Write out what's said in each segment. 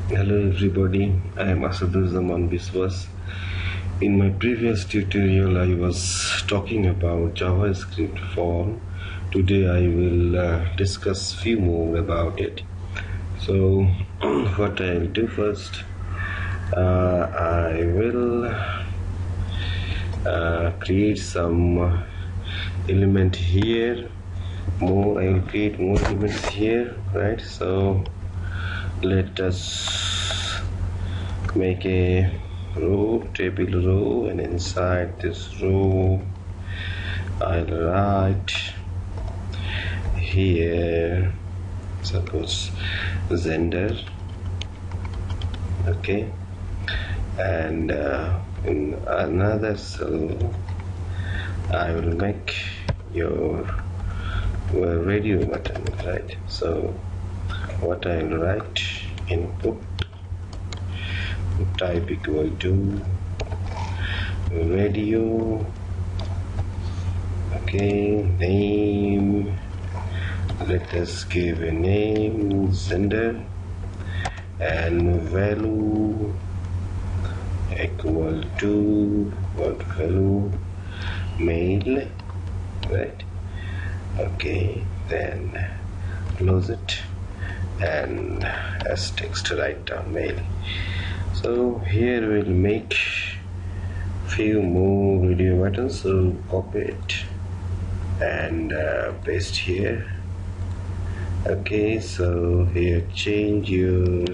Hello everybody, I am Asaduzaman Biswas. In my previous tutorial I was talking about JavaScript Form. Today I will discuss few more about it. So what I will do first, I will create some element here. I will create more elements here, right? So let us make a row, table row, and inside this row I'll write here, suppose gender, okay, and in another cell I will make your radio button, right? So what I will write, input type equal to radio, okay, name, let us give a name gender, and value equal to what value, male, right? Okay, then close it and as text write down male. So here we'll make few more video buttons, so copy it and paste here. Okay, so here change your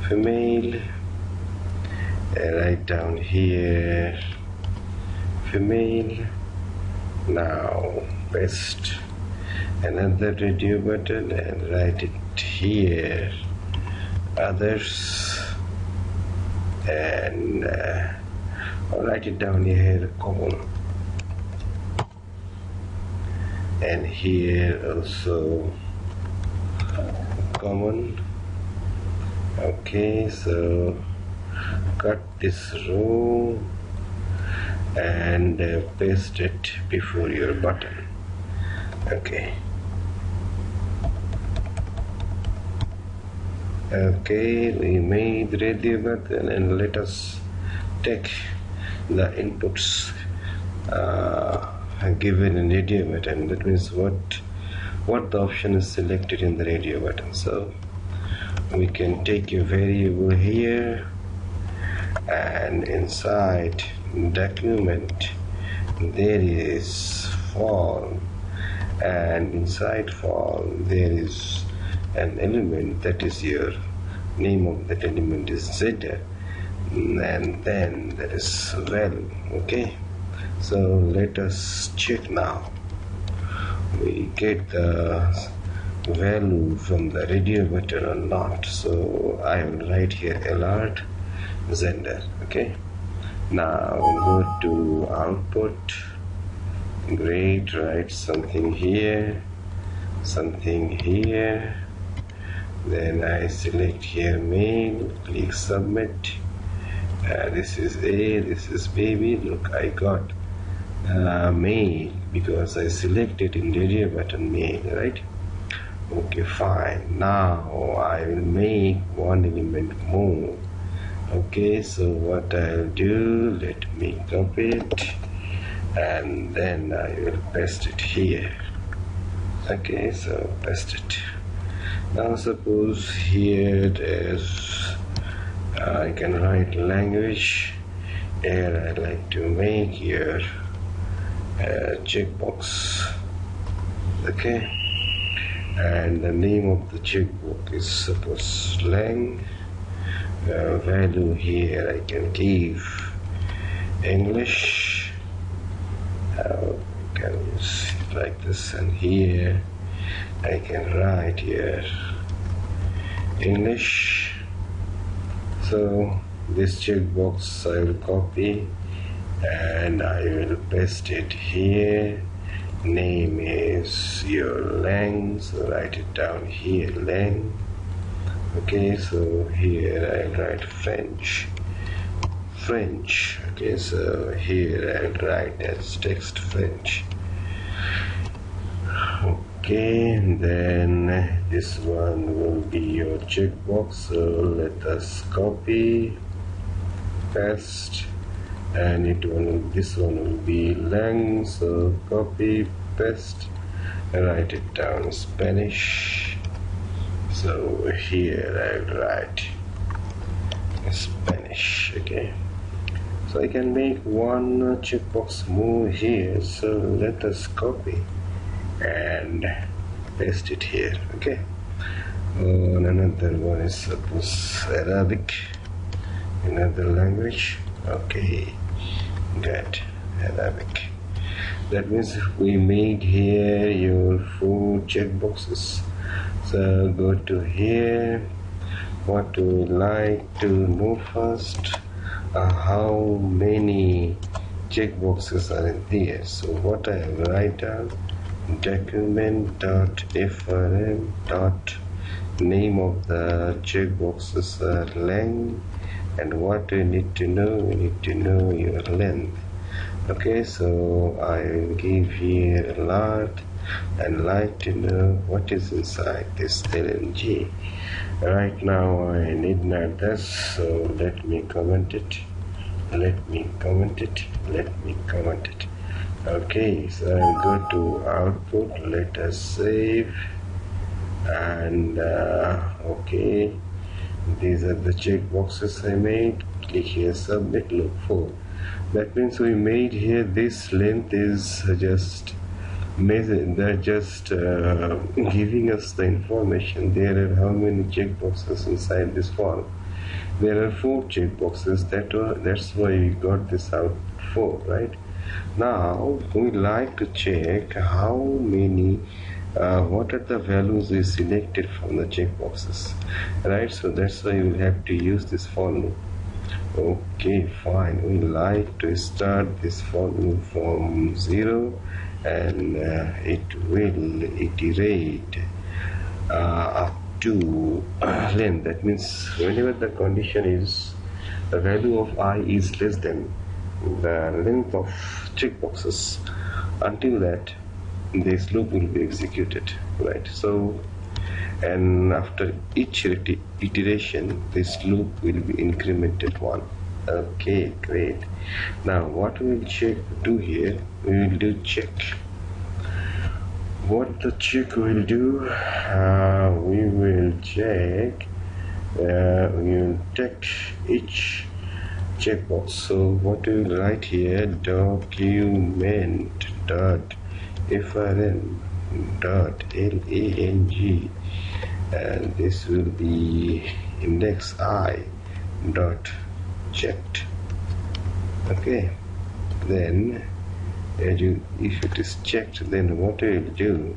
female, write down here female. Now paste another radio button and write it here others, and I'll write it down here common, and here also common. Okay, so cut this row and paste it before your button. Okay, we made the radio button, and let us take the inputs given in radio button. That means what the option is selected in the radio button. So we can take a variable here, and inside document there is form, and inside form there is an element, that is your name of that element is z, and then there is value. Okay, so let us check now. We get the value from the radio button or not. So I will write here alert gender. Okay, now go to output. Great, write something here, then I select here male, click submit. This is A, this is baby. Look, I got male because I selected in radio button male, right? Okay, fine. Now I will make one element more. Okay, so what I'll do, let me copy it and then I will paste it here. Okay, so paste it. Now suppose here there's I can write language. Here I like to make here checkbox. Okay, and the name of the checkbox is suppose slang. Value here I can give English. Can use it like this, and here I can write here English. So this checkbox I will copy and I will paste it here. Name is your lang, so write it down here, lang. Okay, so here I'll write French. Okay, so here I'll write as text French. Okay, then this one will be your checkbox, so let us copy, paste, and this one will be length, so copy, paste, write it down Spanish. So here I will write Spanish. Okay, so I can make one checkbox more here, so let us copy and paste it here. Okay, and another one is suppose Arabic, another language. Okay, good, Arabic. That means we made here your 4 checkboxes. So go to here. What do we like to know first? How many checkboxes are in there? So what I will write down, document.frm dot name of the checkboxes are length, and what we need to know, we need to know your length. Okay, so I will give here a lot and like to know what is inside this LNG. Right now I need not this, so let me comment it. Okay, so I'll go to output, let us save, and okay, these are the checkboxes I made. Click here, submit, look for. That means we made here this length is just measure, they're just giving us the information. There are how many checkboxes inside this form. There are 4 checkboxes, that's why we got this out 4, right? Now we like to check how many what are the values we selected from the checkboxes, right? So that's why you will have to use this for loop. Okay, fine, we like to start this for loop from 0, and it will iterate up to length. That means whenever the condition is the value of I is less than the length of checkboxes, until that this loop will be executed, right? So, and after each iteration this loop will be incremented 1. Okay, great. Now what we will do here, we will do check. What the check will do, we will check, we will take each checkbox. So what we will write here, document.frm.lang, and this will be index I dot checked. Okay, then if it is checked, then what we will do,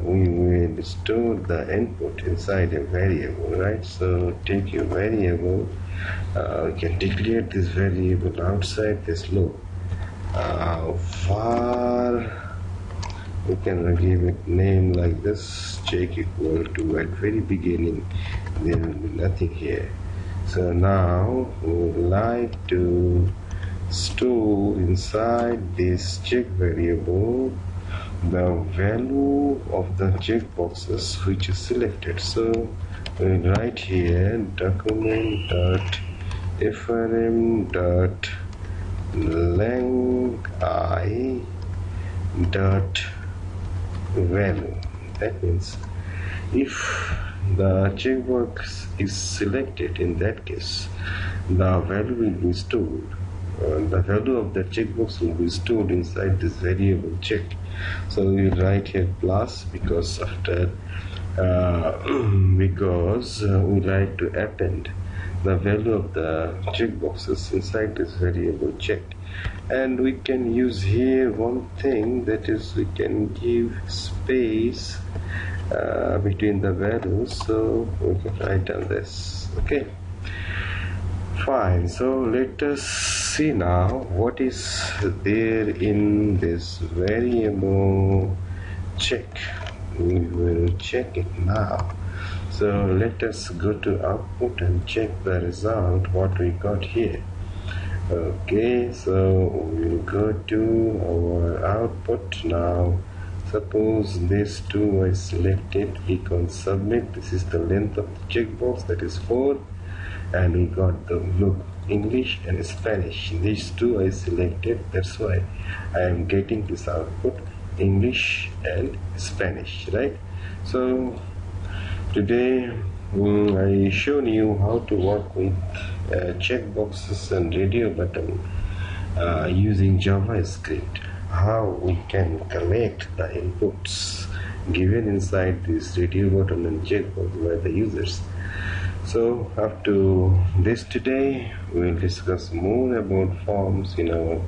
we will store the input inside a variable, right? So take your variable, you can declare this variable outside this loop. Var, we can give it name like this, check equal to, at very beginning there will be nothing here. So now we would like to store inside this check variable the value of the checkboxes which is selected. So we will write here document.frm.length.value. That means if the checkbox is selected, in that case the value will be stored, the value of the checkbox will be stored inside this variable check. So we will write here plus, because after we like to append the value of the checkboxes inside this variable checked. And we can use here one thing, that is we can give space between the values, so we can write down this. Okay, fine. So let us see now what is there in this variable check. We will check it now. So let us go to output and check the result what we got here. Okay, so we'll go to our output now, Suppose these two I selected, click on submit. This is the length of the checkbox, that is 4, and we got the look English and Spanish. These two I selected, that's why I am getting this output English and Spanish, right? So today I shown you how to work with checkboxes and radio button using JavaScript, how we can collect the inputs given inside this radio button and checkbox by the users. So up to this today, we will discuss more about forms in our